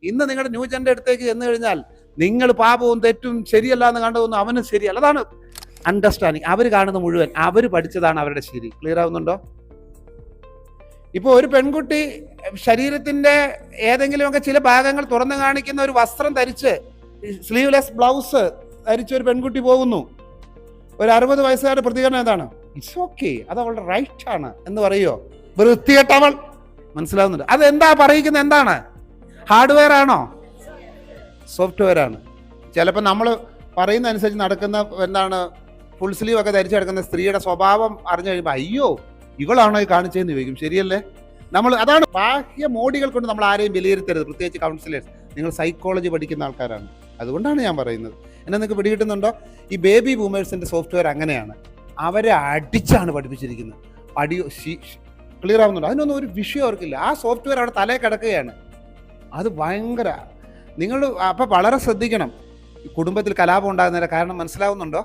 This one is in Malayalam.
ഇന്ന് നിങ്ങളുടെ ന്യൂജന്റെ അടുത്തേക്ക് ചെന്ന് കഴിഞ്ഞാൽ നിങ്ങൾ പാപവും തെറ്റും ശരിയല്ല എന്ന് കണ്ടതൊന്നും അവനും ശരിയല്ല. അതാണ് അണ്ടർസ്റ്റാൻഡിങ്. അവർ കാണുന്ന മുഴുവൻ അവർ പഠിച്ചതാണ് അവരുടെ ശരി. ക്ലിയർ ആവുന്നുണ്ടോ? ഇപ്പോൾ ഒരു പെൺകുട്ടി ശരീരത്തിന്റെ ഏതെങ്കിലുമൊക്കെ ചില ഭാഗങ്ങൾ തുറന്നു കാണിക്കുന്ന ഒരു വസ്ത്രം ധരിച്ച്, സ്ലീവ്ലെസ് ബ്ലൗസ് ധരിച്ച ഒരു പെൺകുട്ടി പോകുന്നു, ഒരു 60 വയസ്സുകാരുടെ പ്രതികരണം എന്താണ്? ഇറ്റ്സ് ഓക്കെ, അത് അവളുടെ റൈറ്റ് ആണ് എന്ന് പറയുമോ? വൃത്തികെട്ടവൾ. മനസ്സിലാവുന്നുണ്ട്? അതെന്താ പറയിക്കുന്നത്? എന്താണ്? ഹാർഡ്വെയർ ആണോ സോഫ്റ്റ്വെയർ ആണ്? ചിലപ്പോൾ നമ്മൾ പറയുന്ന അനുസരിച്ച് നടക്കുന്ന എന്താണ് ഫുൾ സ്ലീവ് ഒക്കെ ധരിച്ചു കിടക്കുന്ന സ്ത്രീയുടെ സ്വഭാവം അറിഞ്ഞു കഴിയുമ്പോൾ അയ്യോ ഇവളാണോ ഈ കാണിച്ചതെന്ന് ചോദിക്കും. ശരിയല്ലേ? നമ്മൾ അതാണ് ബാഹ്യ മോഡികൾ കൊണ്ട് നമ്മൾ ആരെയും വിലയിരുത്തരുത്, പ്രത്യേകിച്ച് കൗൺസിലേഴ്സ്. നിങ്ങൾ സൈക്കോളജി പഠിക്കുന്ന ആൾക്കാരാണ്, അതുകൊണ്ടാണ് ഞാൻ പറയുന്നത്. എന്നെ നിങ്ങൾക്ക് പിടികിട്ടുന്നുണ്ടോ? ഈ ബേബി ബൂമേഴ്സിന്റെ സോഫ്റ്റ്വെയർ അങ്ങനെയാണ്, അവരെ അടിച്ചാണ് പഠിപ്പിച്ചിരിക്കുന്നത്. ക്ലിയർ ആവുന്നുണ്ടോ? അതിനൊന്നും ഒരു വിഷയം അവർക്കില്ല. ആ സോഫ്റ്റ്വെയർ അവിടെ തലേ കിടക്കുകയാണ്. അത് ഭയങ്കര നിങ്ങൾ അപ്പം വളരെ ശ്രദ്ധിക്കണം. കുടുംബത്തിൽ കലാപം ഉണ്ടാകുന്നതിന്റെ കാരണം മനസ്സിലാവുന്നുണ്ടോ?